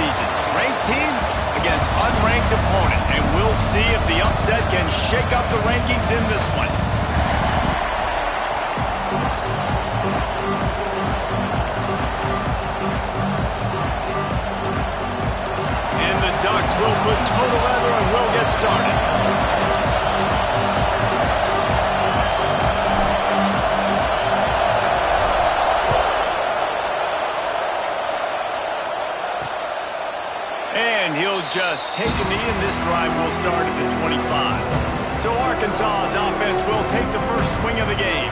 season. Ranked team against unranked opponent. And we'll see if the upset can shake up the rankings in this one. And the Ducks will put toe together and will get started. And he'll just take a knee, and this drive will start at the 25. So Arkansas's offense will take the first swing of the game.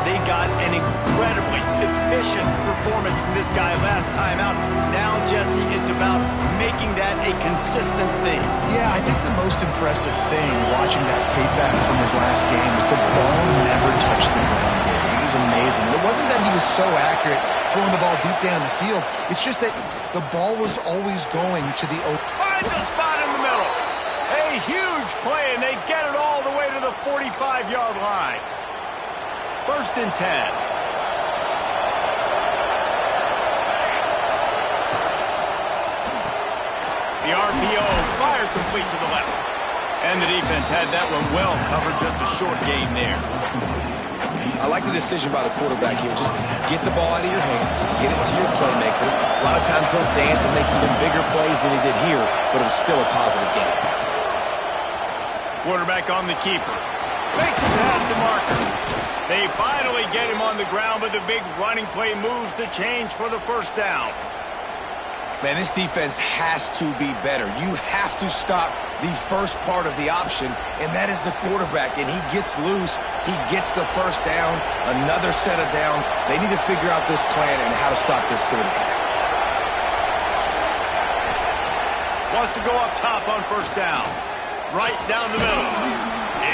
They got an incredibly efficient performance from this guy last time out. Now, Jesse, it's about making that a consistent thing. Yeah, I think the most impressive thing watching that tape back from his last game is the ball never touched the ground. It was amazing. It wasn't that he was so accurate throwing the ball deep down the field. It's just that the ball was always going to the open. Finds a spot in the middle. A huge play, and they get it all the way to the 45-yard line. First and 10. The RPO fired complete to the left. And the defense had that one well covered. Just a short gain there. I like the decision by the quarterback here. Just get the ball out of your hands, get it to your playmaker. A lot of times he'll dance and make even bigger plays than he did here, but it was still a positive game. Quarterback on the keeper. Makes a pass to Marker. They finally get him on the ground, but the big running play moves the change for the first down. Man, this defense has to be better. You have to stop the first part of the option, and that is the quarterback. And he gets loose. He gets the first down, another set of downs. They need to figure out this plan and how to stop this quarterback. Wants to go up top on first down. Right down the middle.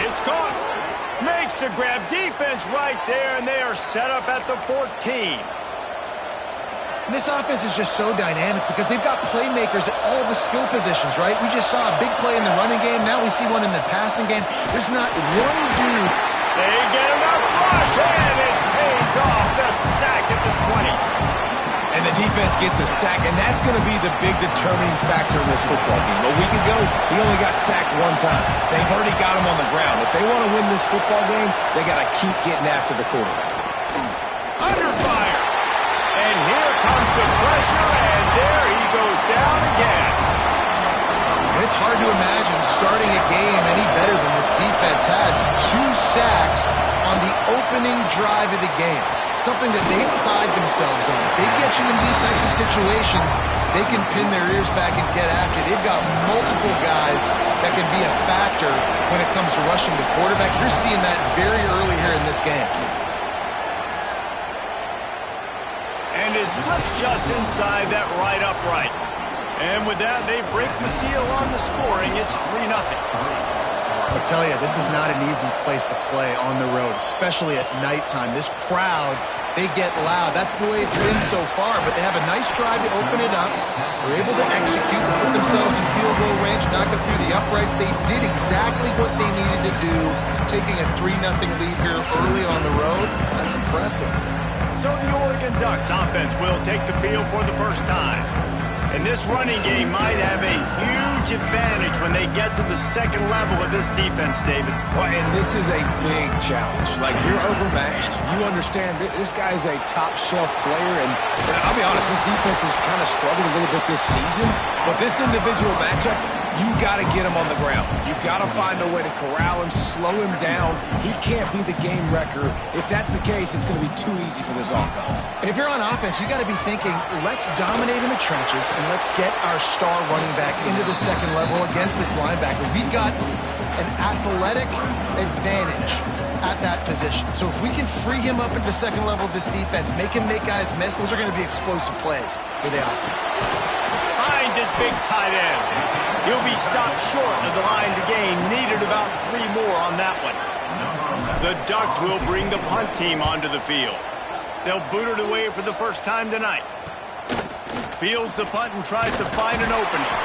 It's caught. Makes the grab. Defense right there, and they are set up at the 14. And this offense is just so dynamic because they've got playmakers at all the skill positions, right? We just saw a big play in the running game. Now we see one in the passing game. There's not one dude. They get enough rush, and it pays off. The sack at the 20. And the defense gets a sack, and that's going to be the big determining factor in this football game. A week ago, he only got sacked one time. They've already got him on the ground. If they want to win this football game, they got to keep getting after the quarterback. Under fire. And here comes the pressure, and there he goes down again. And it's hard to imagine starting a game any better than this defense has. 2 sacks on the opening drive of the game. Something that they pride themselves on. If they get you in these types of situations, they can pin their ears back and get after. They've got multiple guys that can be a factor when it comes to rushing the quarterback. You're seeing that very early here in this game. And it slips just inside that right upright. And with that, they break the seal on the scoring. It's 3-0. I'll tell you, this is not an easy place to play on the road, especially at nighttime. This crowd, they get loud. That's the way it's been so far, but they have a nice drive to open it up. They're able to execute, put themselves in field goal range, knock it through the uprights. They did exactly what they needed to do, taking a 3-0 lead here early on the road. That's impressive. So the Oregon Ducks offense will take the field for the first time. And this running game might have a huge advantage when they get to the second level of this defense, David. Well, and this is a big challenge. Like, you're overmatched. You understand this guy is a top-shelf player. And I'll be honest, this defense has kind of struggled a little bit this season. But this individual matchup, you got to get him on the ground. You got to find a way to corral him, slow him down. He can't be the game wrecker. If that's the case, it's going to be too easy for this offense. And if you're on offense, you got to be thinking, let's dominate in the trenches and let's get our star running back into the second level against this linebacker. We've got an athletic advantage at that position. So if we can free him up at the second level of this defense, make him make guys miss, those are going to be explosive plays for the offense. Finds his big tight end. He'll be stopped short of the line to gain. Needed about 3 more on that one. The Ducks will bring the punt team onto the field. They'll boot it away for the first time tonight. Fields the punt and tries to find an opening.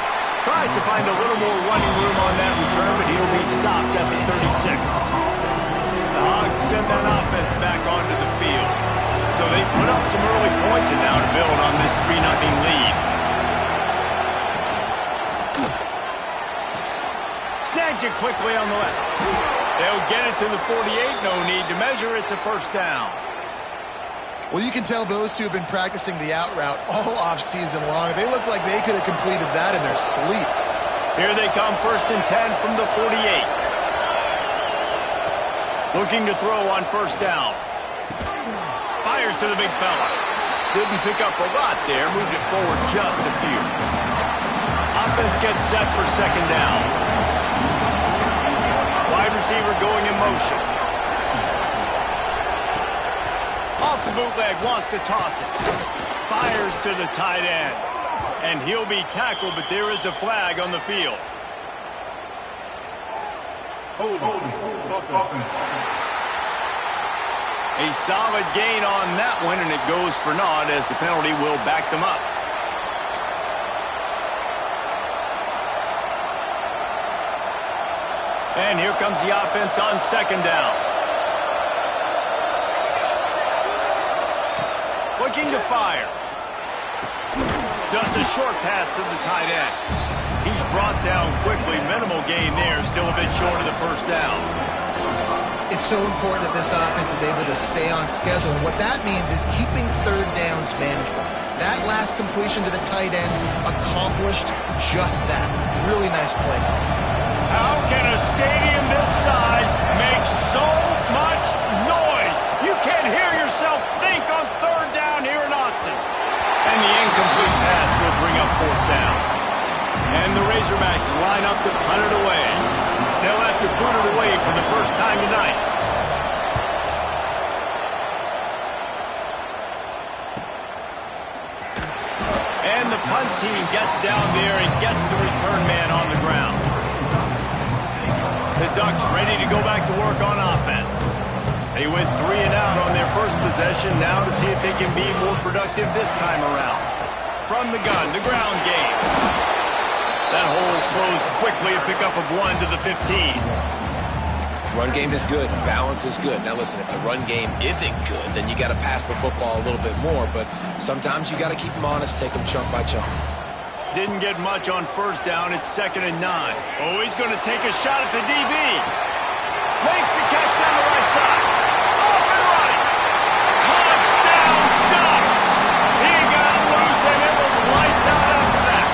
Tries to find a little more running room on that return, but he'll be stopped at the 36. The Hogs send that offense back onto the field. So they put up some early points and now to build on this 3-0 lead. Finds it quickly on the left. They'll get it to the 48. No need to measure. It's a first down. Well, you can tell those two have been practicing the out route all off-season long. They look like they could have completed that in their sleep. Here they come, 1st and 10 from the 48. Looking to throw on first down. Fires to the big fella. Couldn't pick up a lot there. Moved it forward just a few. Offense gets set for second down. Wide receiver going in motion. Off the bootleg, wants to toss it. Fires to the tight end. And he'll be tackled, but there is a flag on the field. A solid gain on that one, and it goes for naught as the penalty will back them up. And here comes the offense on second down. Looking to fire. Just a short pass to the tight end. He's brought down quickly. Minimal gain there. Still a bit short of the first down. It's so important that this offense is able to stay on schedule. And what that means is keeping third downs manageable. That last completion to the tight end accomplished just that. Really nice play. How can a stadium this size make so much noise? You can't hear yourself think on third down here in Autzen. And the incomplete pass will bring up fourth down. And the Razorbacks line up to punt it away. They'll have to boot it away for the first time tonight. And the punt team gets down there and gets the return man on the ground. The Ducks ready to go back to work on offense. They went 3 and out on their first possession, now to see if they can be more productive this time around. From the gun, the ground game. That hole closed quickly, a pickup of 1 to the 15. Run game is good. Balance is good. Now listen, if the run game isn't good, then you got to pass the football a little bit more. But sometimes you got to keep them honest, take them chunk by chunk. Didn't get much on first down. It's 2nd and 9. Oh, he's going to take a shot at the DB. Makes the catch on the right side. Off and running. Touchdown, Ducks. He got loose, and it was lights out after that.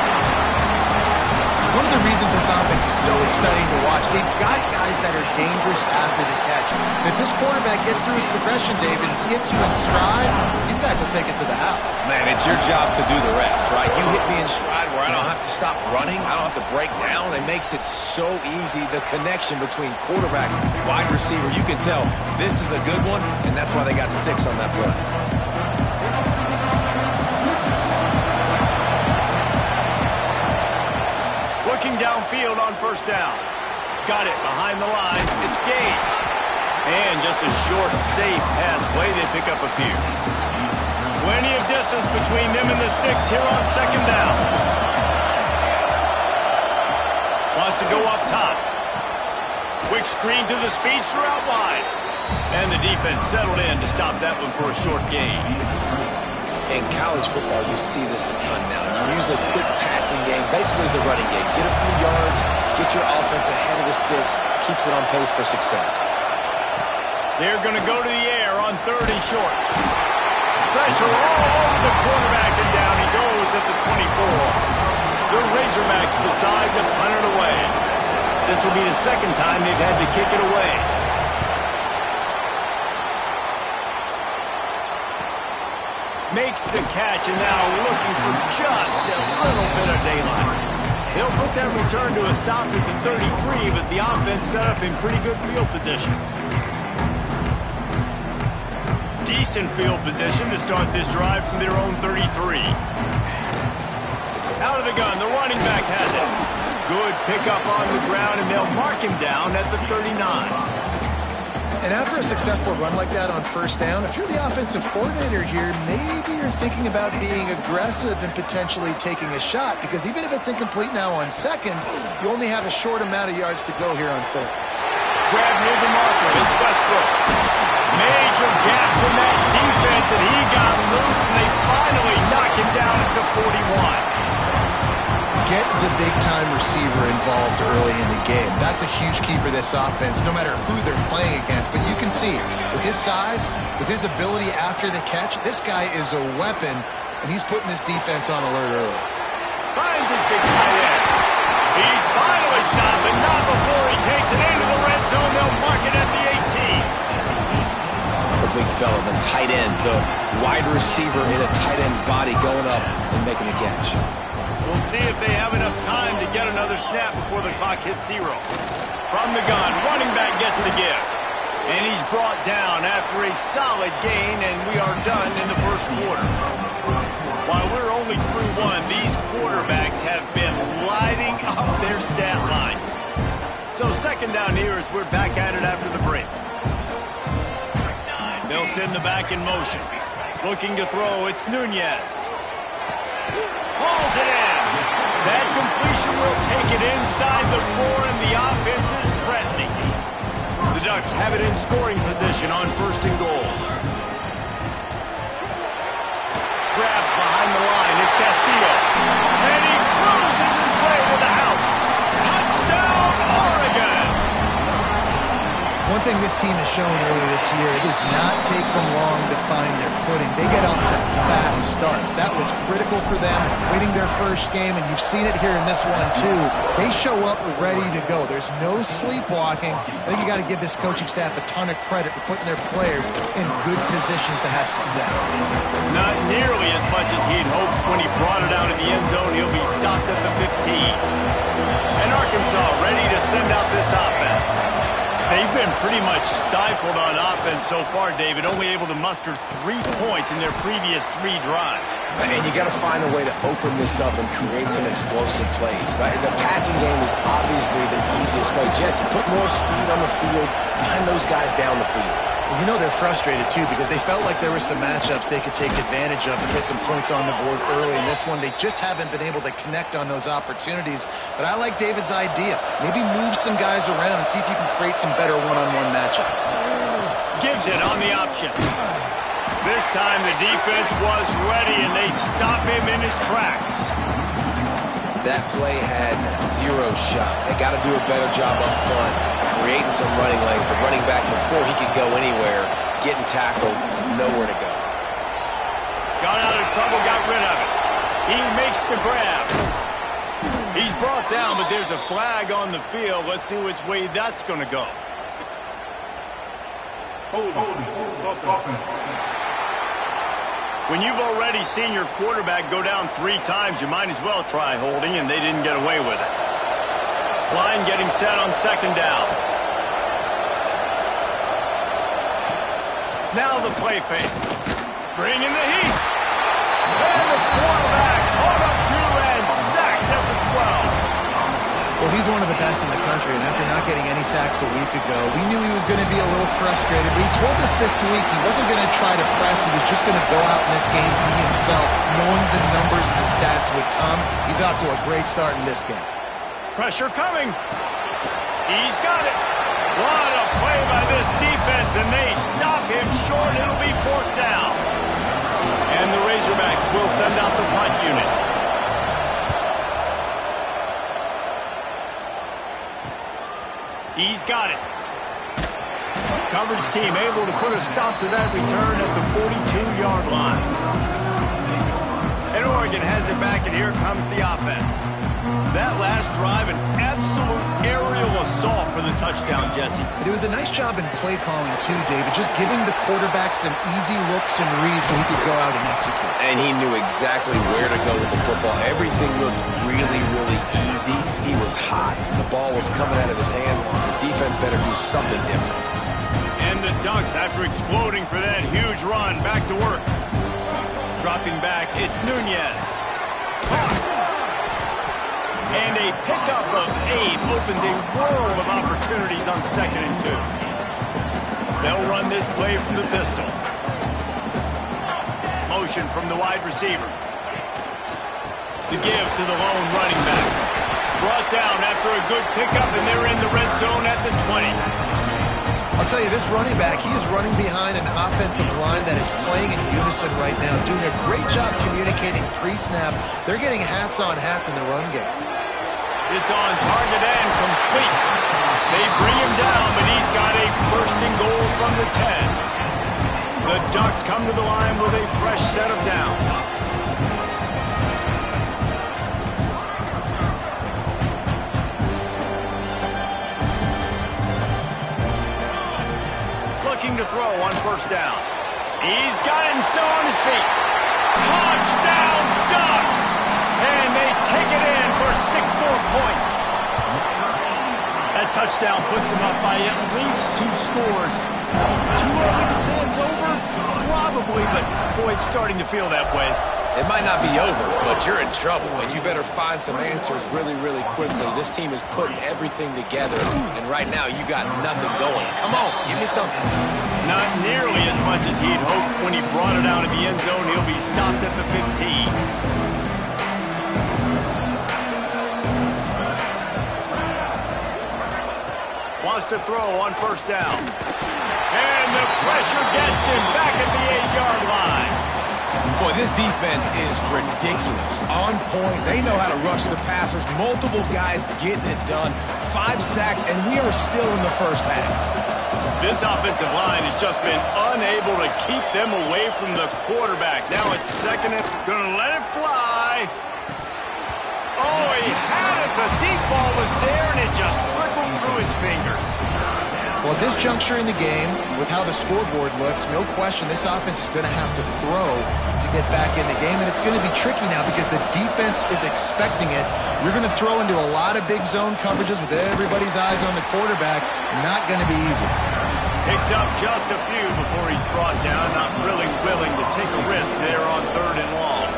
One of the reasons this offense is so exciting to watch, they've got guys that are dangerous after the catch. And if this quarterback gets through his progression, David, hits you in stride, these guys will take it to the house. Man, it's your job to do the rest, right? You hit me in stride where I don't have to stop running. I don't have to break down. It makes it so easy, the connection between quarterback and wide receiver. You can tell this is a good one, and that's why they got 6 on that play. Looking downfield on first down. Got it behind the line. It's Gage. And just a short, safe pass play. They pick up a few. Plenty of distance between them and the sticks here on second down. Wants to go up top. Quick screen to the speedster out wide. And the defense settled in to stop that one for a short gain. In college football, you see this a ton now. You use a quick passing game, basically as the running game. Get a few yards, get your offense ahead of the sticks, keeps it on pace for success. They're going to go to the air on 3rd and short. Pressure all over the quarterback, and down he goes at the 24. The Razorbacks decide to punt it away. This will be the 2nd time they've had to kick it away. Makes the catch, and now looking for just a little bit of daylight. They'll put that return to a stop at the 33, but the offense set up in pretty good field position. Decent field position to start this drive from their own 33. Out of the gun, the running back has it. Good pickup on the ground, and they'll mark him down at the 39. And after a successful run like that on first down, if you're the offensive coordinator here, maybe you're thinking about being aggressive and potentially taking a shot, because even if it's incomplete now on second, you only have a short amount of yards to go here on 3rd. Grab near the marker. It's Westbrook. Major gaps in that defense, and he got loose, and they finally knock him down at the 41. get the big-time receiver involved early in the game. That's a huge key for this offense, no matter who they're playing against. But you can see, with his size, with his ability after the catch, this guy is a weapon, and he's putting this defense on alert early. Finds his big tight end. He's finally stopped, but not before he takes it into the red zone. They'll mark it at the 18. The big fella, the tight end, the wide receiver in a tight end's body going up and making the catch. We'll see if they have enough time to get another snap before the clock hits 0. From the gun, running back gets the give. And he's brought down after a solid gain, and we are done in the first quarter. While we're only through one, these quarterbacks have been lighting up their stat lines. So second down here as we're back at it after the break. They'll send the back in motion. Looking to throw, it's Nunez. Hauls it in. That completion will take it inside the 4, and the offense is threatening. The Ducks have it in scoring position on 1st and goal. Grab behind the line, it's Castillo. And he cruises his way to the house. Touchdown, Oregon! One thing this team has shown early this year, it does not take them long to find their footing. They get off to fast starts. That was critical for them, winning their first game, and you've seen it here in this one too. They show up ready to go. There's no sleepwalking. I think you got to give this coaching staff a ton of credit for putting their players in good positions to have success. Not nearly as much as he'd hoped when he brought it out in the end zone. He'll be stopped at the 15. And Arkansas ready to send out this offense. They've been pretty much stifled on offense so far, David, only able to muster 3 points in their previous 3 drives. And you got to find a way to open this up and create some explosive plays. The passing game is obviously the easiest way. Jesse, put more speed on the field, find those guys down the field. You know they're frustrated, too, because they felt like there were some matchups they could take advantage of and get some points on the board early. In this one, they just haven't been able to connect on those opportunities. But I like David's idea. Maybe move some guys around and see if you can create some better one-on-one matchups. Gives it on the option. This time the defense was ready, and they stop him in his tracks. That play had 0 shot. They got to do a better job up front, creating some running lanes. The running back, before he could go anywhere, getting tackled, nowhere to go. Got out of trouble, got rid of it. He makes the grab. He's brought down, but there's a flag on the field. Let's see which way that's going to go. When you've already seen your quarterback go down 3 times, you might as well try holding, and they didn't get away with it. Line getting set on 2nd down. Now the play fake. Bring in the heat. And the quarterback caught up to and sacked at the 12. Well, he's one of the best in the country, and after not getting any sacks a week ago, we knew he was going to be a little frustrated. But he told us this week he wasn't going to try to press. He was just going to go out in this game, be himself, knowing the numbers and the stats would come. He's off to a great start in this game. Pressure coming. He's got it. What a play by this defense, and they stop him short. It'll be 4th down. And the Razorbacks will send out the punt unit. He's got it. Coverage team able to put a stop to that return at the 42-yard line. And Oregon has it back, and here comes the offense. That last drive, an absolute aerial assault for the touchdown, Jesse. But it was a nice job in play calling, too, David, just giving the quarterback some easy looks and reads so he could go out and execute. And he knew exactly where to go with the football. Everything looked really, really easy. He was hot. The ball was coming out of his hands. The defense better do something different. And the Ducks, after exploding for that huge run, back to work. Dropping back, it's Nunez. And a pickup of 8 opens a world of opportunities on 2nd and 2. They'll run this play from the pistol. Motion from the wide receiver. The give to the lone running back. Brought down after a good pickup, and they're in the red zone at the 20. I'll tell you, this running back, he is running behind an offensive line that is playing in unison right now, doing a great job communicating pre-snap. They're getting hats on hats in the run game. It's on target and complete. They bring him down, but he's got a first and goal from the 10. The Ducks come to the line with a fresh set of downs. Looking to throw on first down. He's got it and still on his feet. Touchdown, Ducks! And they take it in for 6 more points. That touchdown puts them up by at least 2 scores. Too early to say it's over? Probably, but boy, it's starting to feel that way. It might not be over, but you're in trouble, and you better find some answers really, really quickly. This team is putting everything together, and right now you got nothing going. Come on, give me something. Not nearly as much as he'd hoped when he brought it out of the end zone. He'll be stopped at the 15. Wants to throw on first down. And the pressure gets him back at the 8-yard line. Boy, this defense is ridiculous. On point, they know how to rush the passers. Multiple guys getting it done. 5 sacks, and we are still in the first half. This offensive line has just been unable to keep them away from the quarterback. Now it's second and gonna let it fly. Oh, he had it. The deep ball was there, and it just trickled through his fingers. Well, at this juncture in the game, with how the scoreboard looks, no question this offense is going to have to throw to get back in the game, and it's going to be tricky now because the defense is expecting it. You're going to throw into a lot of big zone coverages with everybody's eyes on the quarterback. Not going to be easy. Picks up just a few before he's brought down, not really willing to take a risk there on 3rd and long.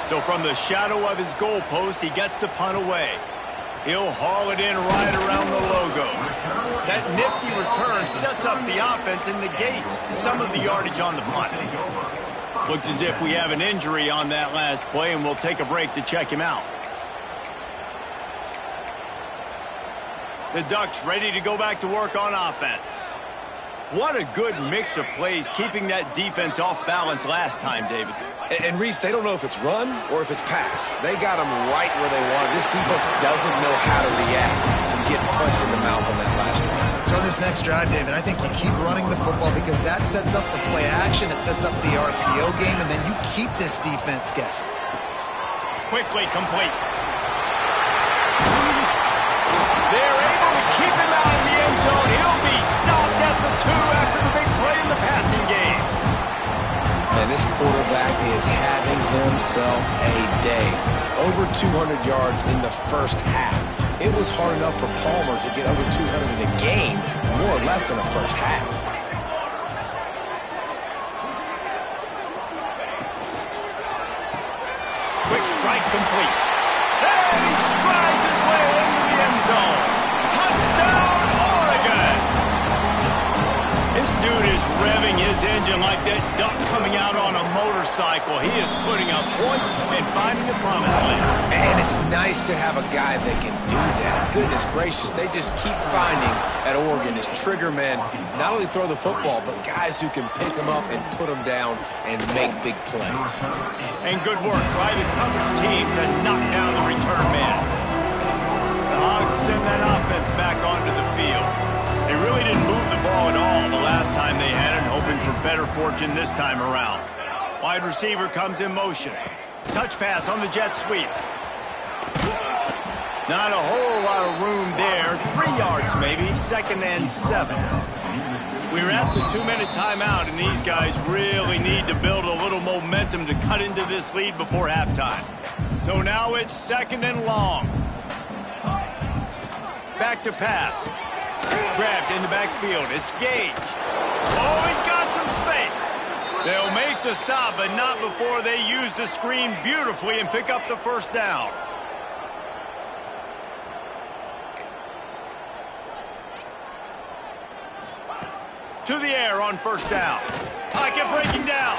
So from the shadow of his goalpost, he gets the punt away. He'll haul it in right around the logo. That nifty return sets up the offense and negates some of the yardage on the punt. Looks as if we have an injury on that last play, and we'll take a break to check him out. The Ducks ready to go back to work on offense. What a good mix of plays, keeping that defense off balance last time, David. And Reese, they don't know if it's run or if it's pass. They got them right where they want. This defense doesn't know how to react from getting punched in the mouth on that last one. So on this next drive, David, I think you keep running the football because that sets up the play action, it sets up the RPO game, and then you keep this defense guessing. Quickly complete. They're able to keep him out in the end zone. He'll be stopped at the 2 after the big play in the passing game. And this quarterback is having himself a day. Over 200 yards in the first half. It was hard enough for Palmer to get over 200 in a game, more or less in the first half. Quick strike complete. And he strides his way into the end zone. Touchdown, Oregon! This dude is revving his engine like that duck coming out on a motorcycle. He is putting up points and finding the promised land. And it's nice to have a guy that can do that. Goodness gracious, they just keep finding at Oregon is trigger men, not only throw the football, but guys who can pick them up and put them down and make big plays. And good work by the coverage team to knock down the return man. The Hogs send that offense back onto the field. They really didn't move the ball at all the last time they had it, hoping for better fortune this time around. Wide receiver comes in motion. Touch pass on the jet sweep. Not a whole lot of room there. 3 yards maybe, 2nd and 7. We're at the 2-minute timeout, and these guys really need to build a little momentum to cut into this lead before halftime. So now it's 2nd and long. Back to pass. Grabbed in the backfield. It's Gage. Oh, he's got some space. They'll make the stop, but not before they use the screen beautifully and pick up the first down. To the air on first down. Pocket breaking down.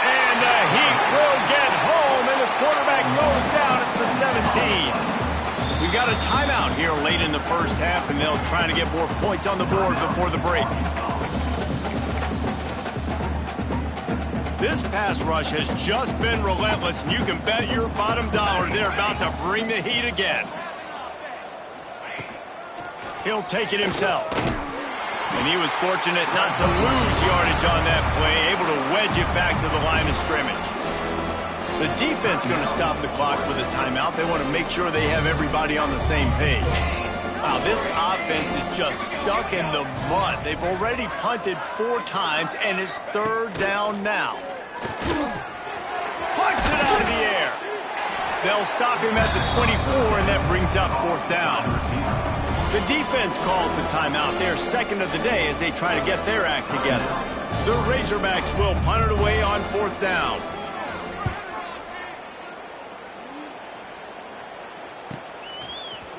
And he will get home, and the quarterback goes down at the 17. We got a timeout here late in the first half, and they'll try to get more points on the board before the break. This pass rush has just been relentless, and you can bet your bottom dollar they're about to bring the heat again. He'll take it himself. And he was fortunate not to lose yardage on that play, able to wedge it back to the line of scrimmage. The defense going to stop the clock with a timeout. They want to make sure they have everybody on the same page. Wow, this offense is just stuck in the mud. They've already punted 4 times, and it's 3rd down now. Punts it out of the air. They'll stop him at the 24, and that brings up 4th down. The defense calls the timeout. They're 2nd of the day as they try to get their act together. The Razorbacks will punt it away on 4th down.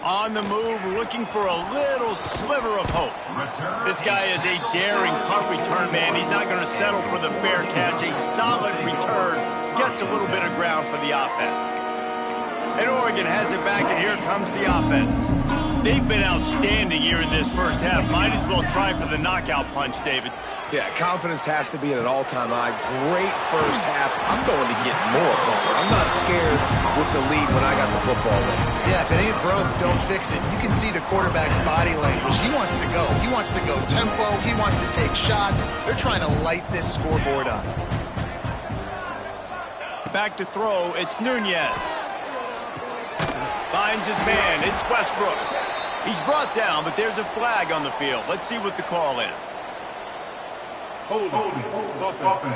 On the move, looking for a little sliver of hope. This guy is a daring punt return man. He's not going to settle for the fair catch. A solid return gets a little bit of ground for the offense. And Oregon has it back, and here comes the offense. They've been outstanding here in this first half. Might as well try for the knockout punch, David. Yeah, confidence has to be at an all-time high. Great first half. I'm going to get more from it. I'm not scared with the lead when I got the football in. Yeah, if it ain't broke, don't fix it. You can see the quarterback's body language. He wants to go. He wants to go tempo. He wants to take shots. They're trying to light this scoreboard up. Back to throw. It's Nunez. Finds his man. It's Westbrook. He's brought down, but there's a flag on the field. Let's see what the call is. Hold offense.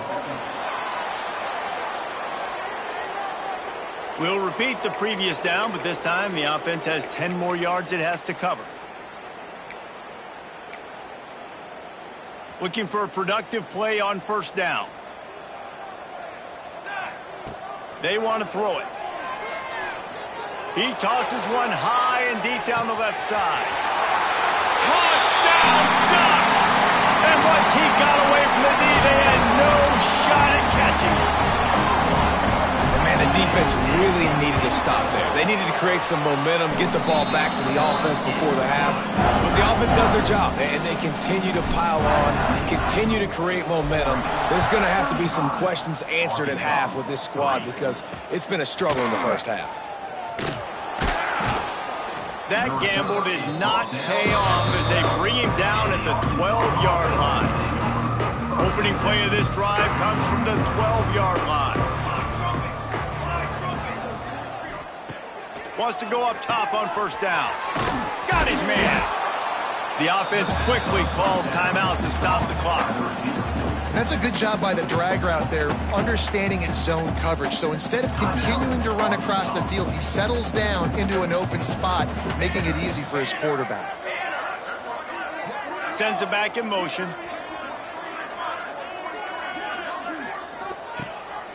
We'll repeat the previous down, but this time the offense has 10 more yards it has to cover. Looking for a productive play on 1st down. They want to throw it. He tosses one high and deep down the left side. Touchdown, Ducks! And once he got away from the knee, they had no shot at catching it. And man, the defense really needed to stop there. They needed to create some momentum, get the ball back to the offense before the half. But the offense does their job, and they continue to pile on, continue to create momentum. There's going to have to be some questions answered at half with this squad because it's been a struggle in the first half. That gamble did not pay off as they bring him down at the 12-yard line. Opening play of this drive comes from the 12-yard line. Wants to go up top on 1st down. Got his man. The offense quickly calls timeout to stop the clock. That's a good job by the drag route there, understanding its zone coverage. So instead of continuing to run across the field, he settles down into an open spot, making it easy for his quarterback. Sends it back in motion.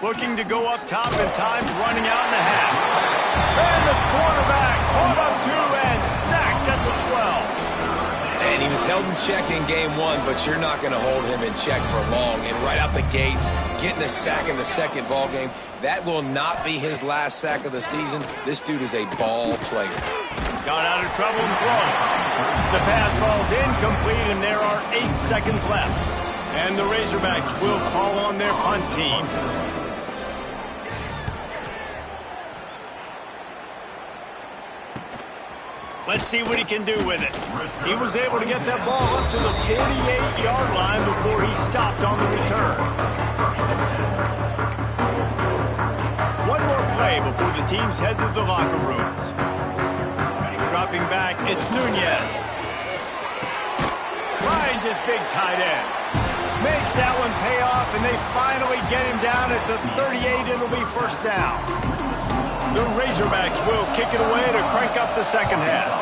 Looking to go up top, and time's running out in the half. And the quarterback caught up to and sacked at the 12. And he was held in check in game 1, but you're not going to hold him in check for long. And right out the gates, getting a sack in the 2nd ball game, that will not be his last sack of the season. This dude is a ball player. Got out of trouble and throws. The pass falls incomplete, and there are 8 seconds left. And the Razorbacks will call on their punt team. Let's see what he can do with it. He was able to get that ball up to the 48-yard line before he stopped on the return. One more play before the teams head to the locker rooms. Dropping back, it's Nunez. Finds his big tight end. Makes that one pay off, and they finally get him down at the 38. It'll be 1st down. The Razorbacks will kick it away to crank up the 2nd half.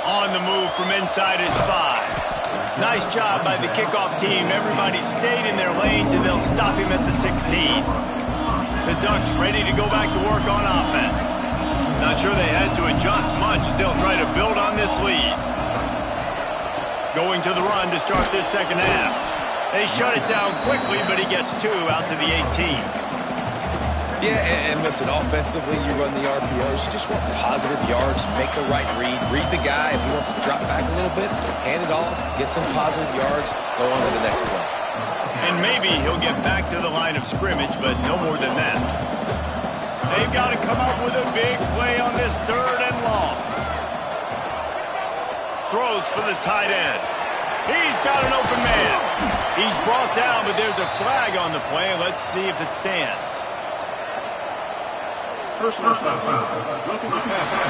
On the move from inside his 5. Nice job by the kickoff team. Everybody stayed in their lanes, and they'll stop him at the 16. The Ducks ready to go back to work on offense. Not sure they had to adjust much as they'll try to build on this lead. Going to the run to start this 2nd half. They shut it down quickly, but he gets 2 out to the 18. Yeah, and listen, offensively, you run the RPOs. You just want positive yards, make the right read the guy. If he wants to drop back a little bit, hand it off, get some positive yards, go on to the next play. And maybe he'll get back to the line of scrimmage, but no more than that. They've got to come up with a big play on this 3rd and long. Throws for the tight end. He's got an open man. He's brought down, but there's a flag on the play. Let's see if it stands. Personal foul. Roughing the passer.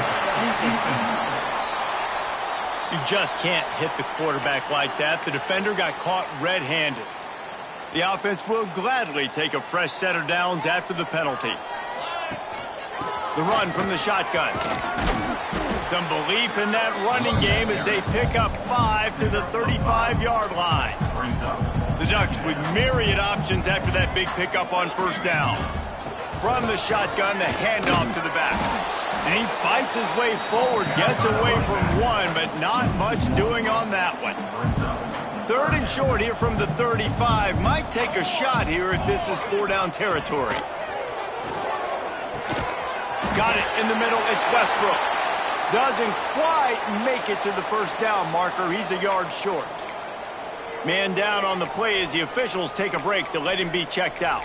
You just can't hit the quarterback like that. The defender got caught red-handed. The offense will gladly take a fresh set of downs after the penalty. The run from the shotgun. Some belief in that running game as they pick up 5 to the 35-yard line. The Ducks with myriad options after that big pickup on 1st down. From the shotgun, the handoff to the back. And he fights his way forward, gets away from one, but not much doing on that one. 3rd and short here from the 35. Might take a shot here if this is 4-down territory. Got it in the middle. It's Westbrook. Doesn't quite make it to the 1st down marker. He's a yard short. Man down on the play as the officials take a break to let him be checked out.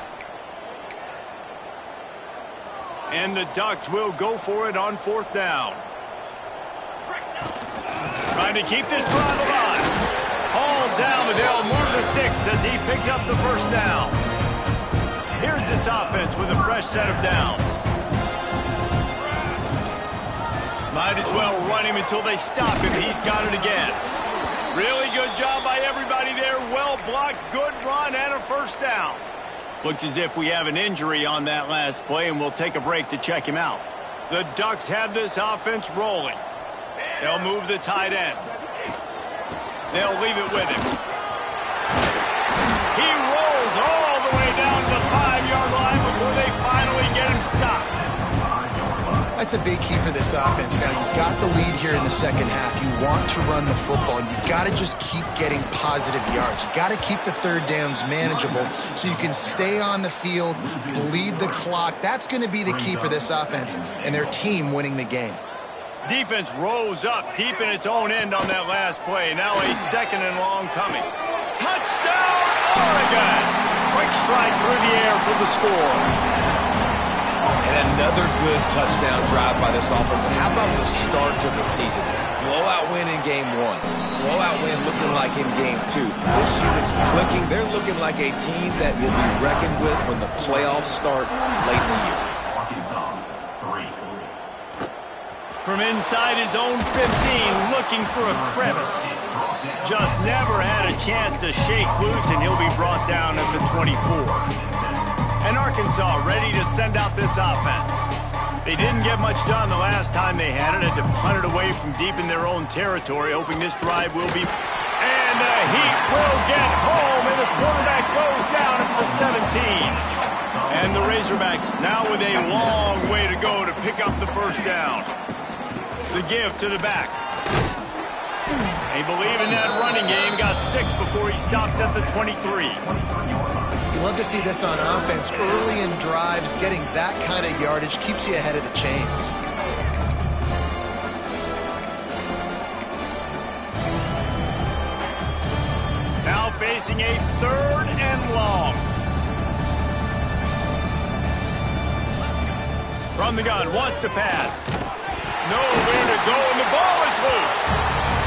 And the Ducks will go for it on 4th down. Trying to keep this drive alive. Hauled down, but they'll move the sticks as he picks up the 1st down. Here's this offense with a fresh set of downs. Might as well run him until they stop him. He's got it again. Really good job by everybody there. Well blocked, good run, and a 1st down. Looks as if we have an injury on that last play, and we'll take a break to check him out. The Ducks have this offense rolling. They'll move the tight end. They'll leave it with him. He rolls all the way down to the 5-yard line before they finally get him stopped. That's a big key for this offense. Now, you've got the lead here in the 2nd half. You want to run the football. You've got to just keep getting positive yards. You've got to keep the 3rd downs manageable so you can stay on the field, bleed the clock. That's going to be the key for this offense and their team winning the game. Defense rose up deep in its own end on that last play. Now a 2nd and long coming. Touchdown, Oregon! Quick strike through the air for the score. And another good touchdown drive by this offense. And how about the start to the season? Blowout win in game 1. Blowout win looking like in game 2. This unit's clicking. They're looking like a team that will be reckoned with when the playoffs start late in the year. From inside his own 15, looking for a crevice. Just never had a chance to shake loose, and he'll be brought down at the 24. And Arkansas ready to send out this offense. They didn't get much done the last time they had it. Had to punt it away from deep in their own territory, hoping this drive will be... And the Heat will get home, and the quarterback goes down at the 17. And the Razorbacks now with a long way to go to pick up the 1st down. The give to the back. They believe in that running game. Got 6 before he stopped at the 23. You love to see this on offense. Early in drives, getting that kind of yardage keeps you ahead of the chains. Now facing a 3rd and long. From the gun, wants to pass. Nowhere to go, and the ball is loose.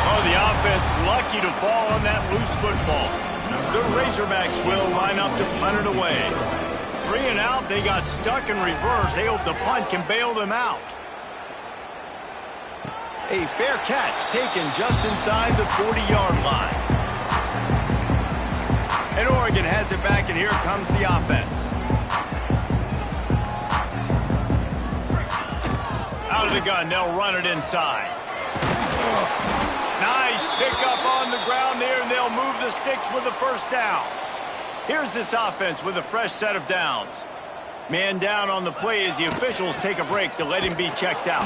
Oh, the offense lucky to fall on that loose football. The Razorbacks will line up to punt it away. 3 and out, they got stuck in reverse. They hope the punt can bail them out. A fair catch taken just inside the 40-yard line. And Oregon has it back, and here comes the offense. Out of the gun, they'll run it inside. Nice pickup on the ground there, and they'll move the sticks with the 1st down. Here's this offense with a fresh set of downs. Man down on the play as the officials take a break to let him be checked out.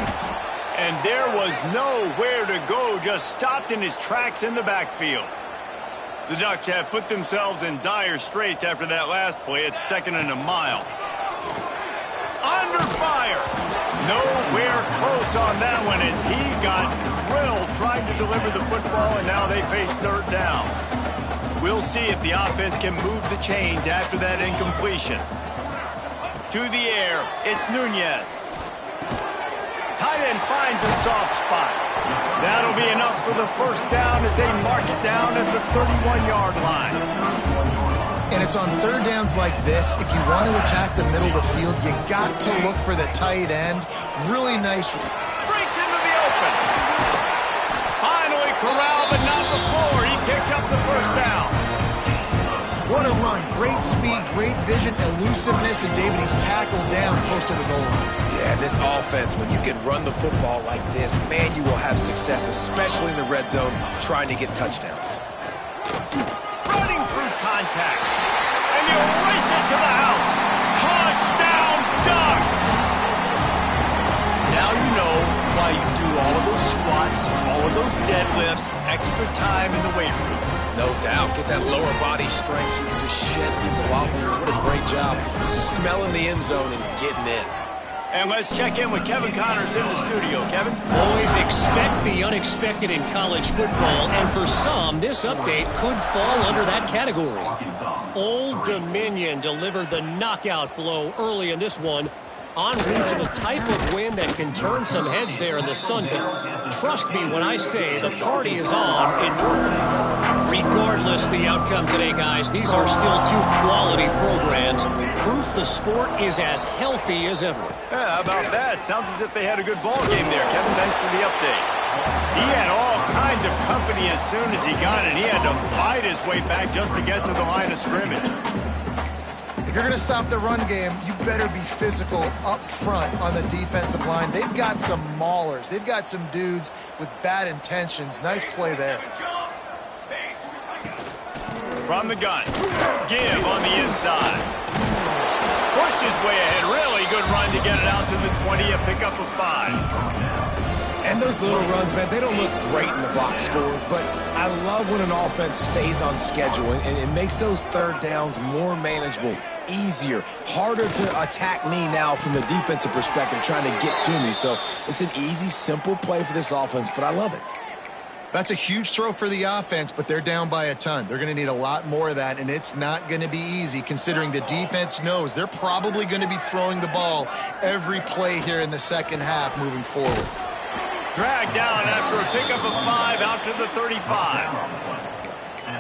And there was nowhere to go, just stopped in his tracks in the backfield. The Ducks have put themselves in dire straits after that last play. It's 2nd and a mile. Nowhere close on that one as he got drilled trying to deliver the football, and now they face third down. We'll see if the offense can move the chains after that incompletion. To the air, it's Nunez. Tight end finds a soft spot. That'll be enough for the first down as they mark it down at the 31-yard line. And it's on third downs like this, if you want to attack the middle of the field, you got to look for the tight end. Really nice. Breaks into the open. Finally corralled, but not before. He picks up the first down. What a run. Great speed, great vision, elusiveness, and David, he's tackled down close to the goal line. Yeah, this offense, when you can run the football like this, man, you will have success, especially in the red zone, trying to get touchdowns. Running through contact. And you race it to the house. Touchdown, Ducks! Now you know why you do all of those squats, all of those deadlifts, extra time in the weight room. No doubt. Get that lower body strength so you can just shed people off here. What a great job smelling the end zone and getting in. And let's check in with Kevin Connors in the studio. Kevin? Always expect the unexpected in college football, and for some, this update could fall under that category. Old Dominion delivered the knockout blow early in this one, en route to the type of win that can turn some heads there in the Sun Belt. Trust me when I say the party is on in Norfolk. Regardless the outcome today, guys, these are still two quality programs. Proof the sport is as healthy as ever. Yeah, how about that? Sounds as if they had a good ball game there. Kevin, thanks for the update. He had all kinds of company as soon as he got it. He had to fight his way back just to get to the line of scrimmage. If you're going to stop the run game, you better be physical up front on the defensive line. They've got some maulers. They've got some dudes with bad intentions. Nice play there. From the gun. Give on the inside. Pushed his way ahead. Really good run to get it out to the 20. A pickup of 5. And those little runs, man, they don't look great in the box score, but I love when an offense stays on schedule, and it makes those third downs more manageable, easier, harder to attack me now from the defensive perspective, trying to get to me. So it's an easy, simple play for this offense, but I love it. That's a huge throw for the offense, but they're down by a ton. They're going to need a lot more of that, and it's not going to be easy considering the defense knows they're probably going to be throwing the ball every play here in the second half moving forward. Dragged down after a pickup of 5 out to the 35.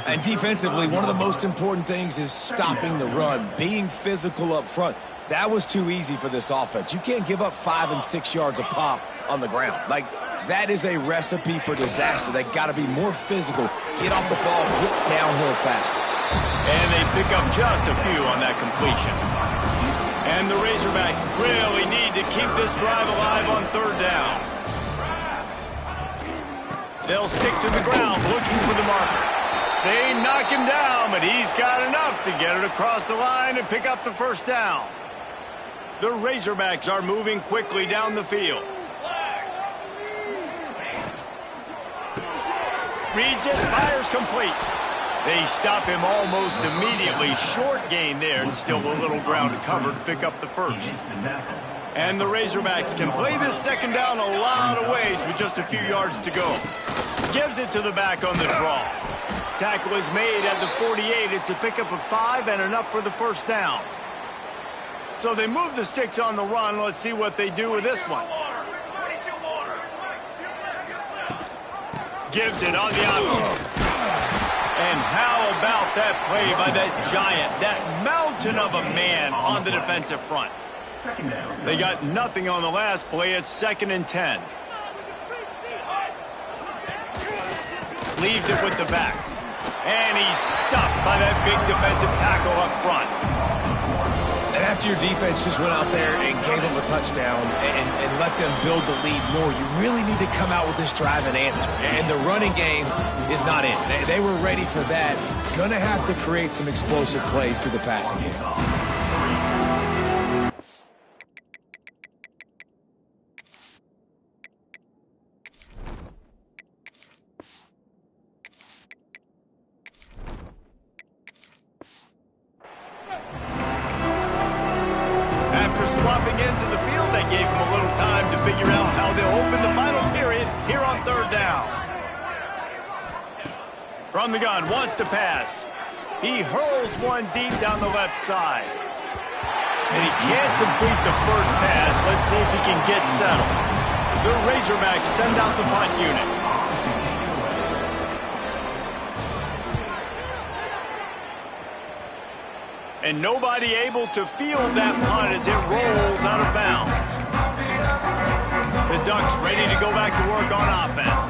And defensively, one of the most important things is stopping the run, being physical up front. That was too easy for this offense. You can't give up 5 and 6 yards a pop on the ground. Like, that is a recipe for disaster. They got to be more physical, get off the ball, get downhill faster. And they pick up just a few on that completion. And the Razorbacks really need to keep this drive alive on third down. They'll stick to the ground looking for the marker. They knock him down, but he's got enough to get it across the line and pick up the first down. The Razorbacks are moving quickly down the field. Reads it, fires complete. They stop him almost immediately. Short gain there, and still a little ground to cover to pick up the first. And the Razorbacks can play this second down a lot of ways with just a few yards to go. Gives it to the back on the draw. Tackle is made at the 48. It's a pickup of 5 and enough for the first down. So they move the sticks on the run. Let's see what they do with this one. Gives it on the option. And how about that play by that giant, that mountain of a man on the defensive front? They got nothing on the last play. It's 2nd and 10. Leaves it with the back. And he's stuffed by that big defensive tackle up front. And after your defense just went out there and gave them a touchdown and let them build the lead more, you really need to come out with this drive and answer. And the running game is not in. They were ready for that. Gonna have to create some explosive plays through the passing game. dropping into the field. That gave them a little time to figure out how they'll open the final period here on third down. From the gun, wants to pass. He hurls one deep down the left side. And he can't complete the first pass. Let's see if he can get settled. The Razorbacks send out the punt unit. And nobody able to field that punt as it rolls out of bounds. The Ducks ready to go back to work on offense.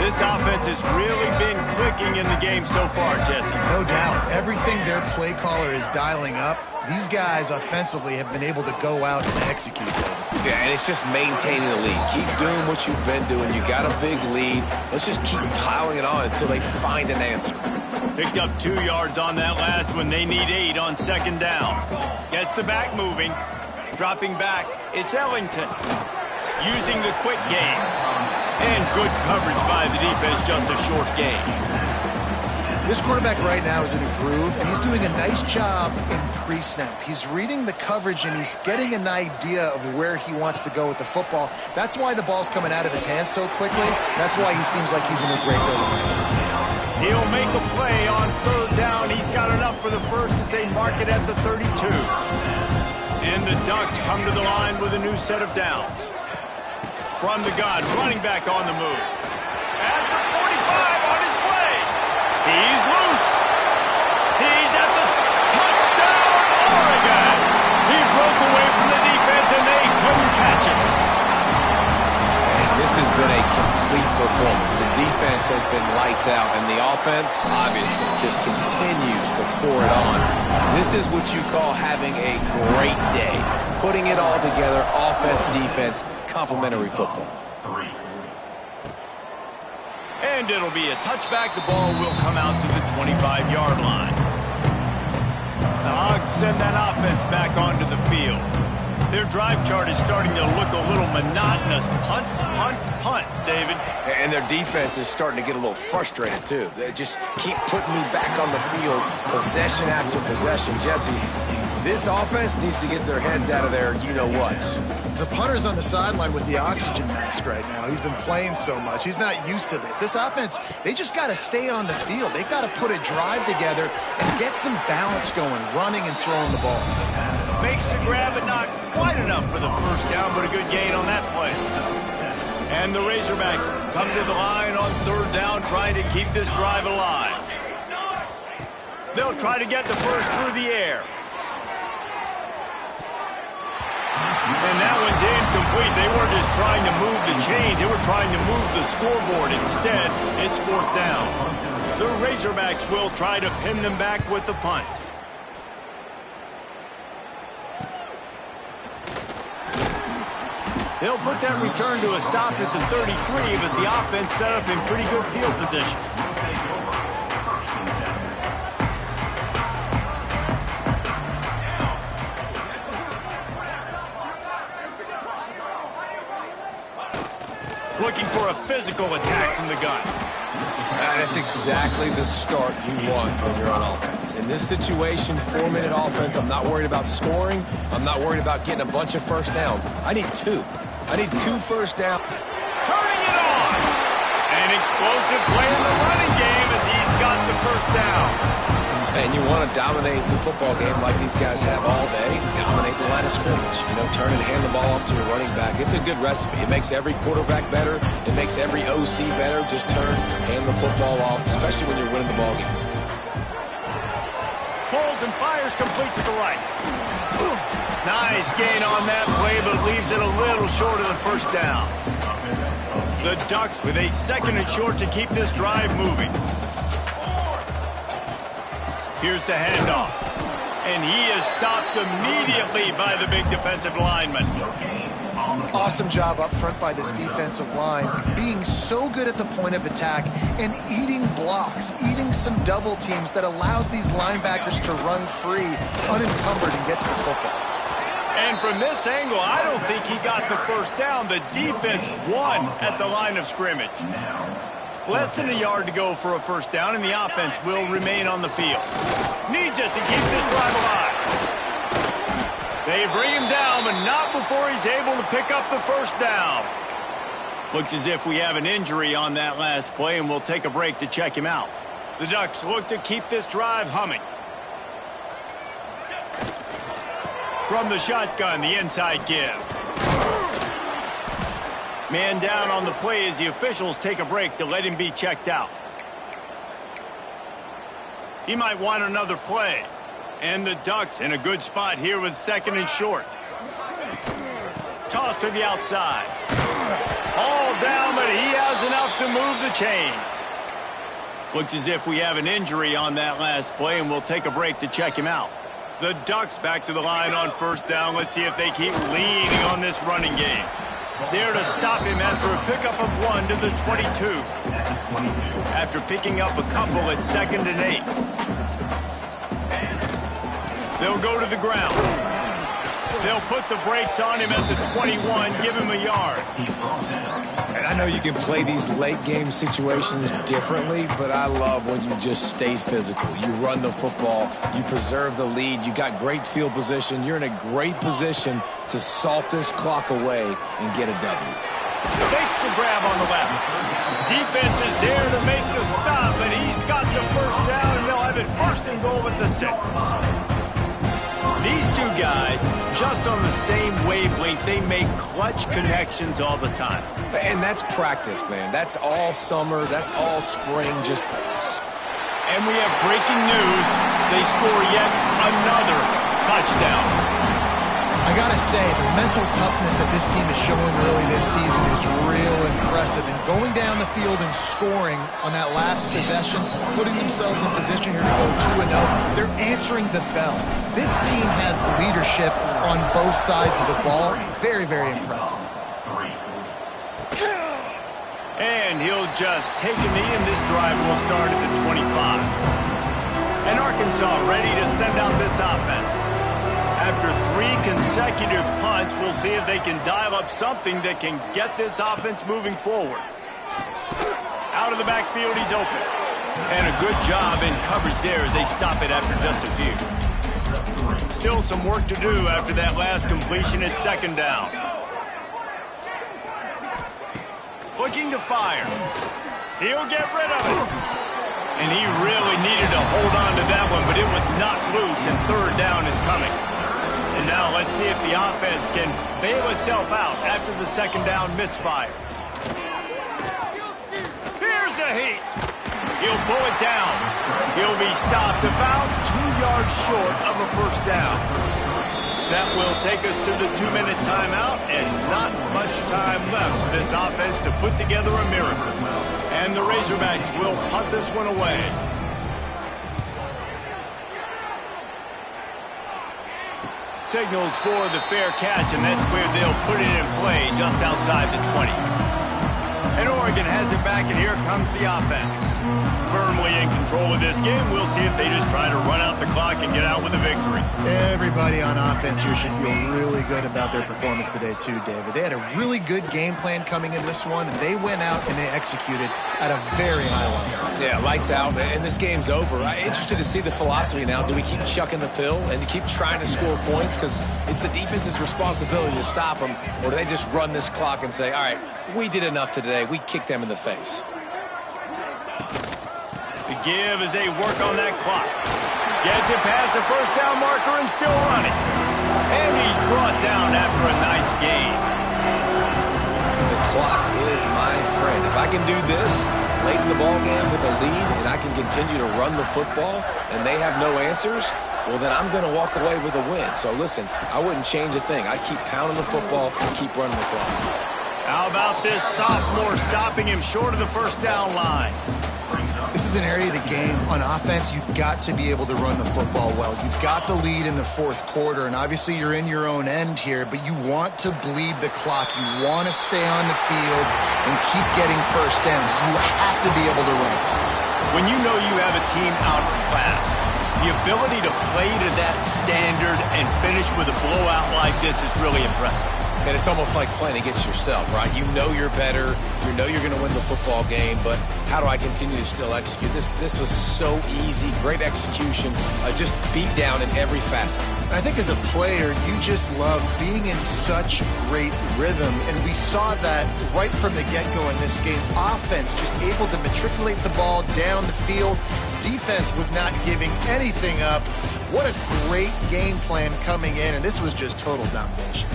This offense has really been clicking in the game so far, Jesse. No doubt. Everything their play caller is dialing up, these guys offensively have been able to go out and execute. Yeah, and it's just maintaining the lead. Keep doing what you've been doing. You got a big lead. Let's just keep piling it on until they find an answer. Picked up 2 yards on that last one. They need 8 on second down. Gets the back moving. Dropping back, it's Ellington. Using the quick game. And good coverage by the defense, just a short gain. This quarterback right now is in a groove, and he's doing a nice job in pre-snap. He's reading the coverage, and he's getting an idea of where he wants to go with the football. That's why the ball's coming out of his hands so quickly. That's why he seems like he's in a great rhythm. He'll make a play on third down. He's got enough for the first as they mark it at the 32. And the Ducks come to the line with a new set of downs. From the gun, running back on the move. At the 45 on his way. He's loose. He's at the touchdown, Oregon. He broke away from the defense and they couldn't catch him. And this has been a complete performance. The defense has been lights out, and the offense, obviously, just continues to pour it on. This is what you call having a great day. Putting it all together, offense, defense, complementary football. And it'll be a touchback. The ball will come out to the 25-yard line. The Hogs send that offense back onto the field. Their drive chart is starting to look a little monotonous. Punt, punt, punt, David. And their defense is starting to get a little frustrated, too. They just keep putting me back on the field, possession after possession. Jesse, this offense needs to get their heads out of there, you-know-what. The punter's on the sideline with the oxygen mask right now. He's been playing so much. He's not used to this. This offense, they just got to stay on the field. They've got to put a drive together and get some balance going, running and throwing the ball. Makes the grab, but not quite enough for the first down, but a good gain on that play. And the Razorbacks come to the line on third down, trying to keep this drive alive. They'll try to get the first through the air. And that one's incomplete. They weren't just trying to move the chains. They were trying to move the scoreboard. Instead, it's fourth down. The Razorbacks will try to pin them back with the punt. They'll put that return to a stop at the 33, but the offense set up in pretty good field position. Looking for a physical attack from the gun. That's exactly the start you want when you're on offense. In this situation, 4-minute offense, I'm not worried about scoring. I'm not worried about getting a bunch of first downs. I need 2. I need 2 first downs. Turning it on! An explosive play in the running game as he's got the first down. And you want to dominate the football game like these guys have all day. Dominate the line of scrimmage. You know, turn and hand the ball off to a running back. It's a good recipe. It makes every quarterback better. It makes every OC better. Just turn, hand the football off, especially when you're winning the ball game. Pulls and fires complete to the right. Nice gain on that play, but leaves it a little short of the first down. The Ducks with a second and short to keep this drive moving. Here's the handoff. And he is stopped immediately by the big defensive lineman. Awesome job up front by this defensive line, being so good at the point of attack and eating blocks, eating some double teams that allows these linebackers to run free, unencumbered, and get to the football. And from this angle, I don't think he got the first down. The defense won at the line of scrimmage. Less than a yard to go for a first down, and the offense will remain on the field. Needs it to keep this drive alive. They bring him down, but not before he's able to pick up the first down. Looks as if we have an injury on that last play, and we'll take a break to check him out. The Ducks look to keep this drive humming. From the shotgun, the inside give. Man down on the play as the officials take a break to let him be checked out. He might want another play. And the Ducks in a good spot here with second and short. Toss to the outside. All down, but he has enough to move the chains. Looks as if we have an injury on that last play, and we'll take a break to check him out. The Ducks back to the line on first down. Let's see if they keep leaning on this running game. There to stop him after a pickup of 1 to the 22. After picking up a couple at 2nd and 8. They'll go to the ground. They'll put the brakes on him at the 21, give him a yard. And I know you can play these late game situations differently, but I love when you just stay physical. You run the football, you preserve the lead, you got great field position, you're in a great position to salt this clock away and get a W. Makes the grab on the left. Defense is there to make the stop, and he's got the first down, and they'll have it 1st and goal at the 6. These two guys, just on the same wavelength, they make clutch connections all the time. And that's practice, man. That's all summer. That's all spring. And we have breaking news. They score yet another touchdown. I gotta say, the mental toughness that this team is showing early this season is real impressive. And going down the field and scoring on that last possession, putting themselves in position here to go 2-0, they're answering the bell. This team has leadership on both sides of the ball. Very, very impressive. And he'll just take a knee, and this drive will start at the 25. And Arkansas ready to send out this offense. After 3 consecutive punts, we'll see if they can dial up something that can get this offense moving forward. Out of the backfield, he's open. And a good job in coverage there as they stop it after just a few. Still some work to do after that last completion at 2nd down. Looking to fire. He'll get rid of it. And he really needed to hold on to that one, but it was not loose, and 3rd down is coming. And now let's see if the offense can bail itself out after the 2nd down misfire. Here's a heat. He'll pull it down. He'll be stopped about 2 yards short of a 1st down. That will take us to the 2-minute timeout, and not much time left for this offense to put together a miracle. And the Razorbacks will punt this one away. Signals for the fair catch, and that's where they'll put it in play just outside the 20. And Oregon has it back, and here comes the offense. Firmly in control of this game. We'll see if they just try to run out the clock and get out with a victory. Everybody on offense here should feel really good about their performance today too, David. They had a really good game plan coming in this one, and they went out and they executed at a very high level. Yeah, lights out, and this game's over. I'm interested to see the philosophy now. Do we keep chucking the pill and keep trying to score points because it's the defense's responsibility to stop them, or do they just run this clock and say, all right, we did enough today. We kicked them in the face. The give as they work on that clock. Gets it past the 1st down marker and still running. And he's brought down after a nice gain. The clock is my friend. If I can do this late in the ballgame with a lead and I can continue to run the football and they have no answers, well, then I'm going to walk away with a win. So, listen, I wouldn't change a thing. I'd keep pounding the football and keep running the clock. How about this sophomore stopping him short of the 1st down line? This is an area of the game on offense you've got to be able to run the football well. You've got the lead in the 4th quarter, and obviously you're in your own end here, but you want to bleed the clock. You want to stay on the field and keep getting 1st downs. You have to be able to run. When you know you have a team outclassed, the ability to play to that standard and finish with a blowout like this is really impressive. and it's almost like playing against yourself, right? You know you're better. You know you're going to win the football game, but how do I continue to still execute? This was so easy, great execution, just beat down in every facet. I think as a player, you just love being in such great rhythm, and we saw that right from the get-go in this game. Offense just able to matriculate the ball down the field. Defense was not giving anything up. What a great game plan coming in, and this was just total domination.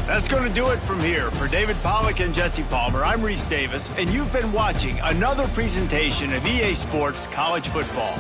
That's going to do it from here. For David Pollack and Jesse Palmer, I'm Reese Davis, and you've been watching another presentation of EA Sports College Football.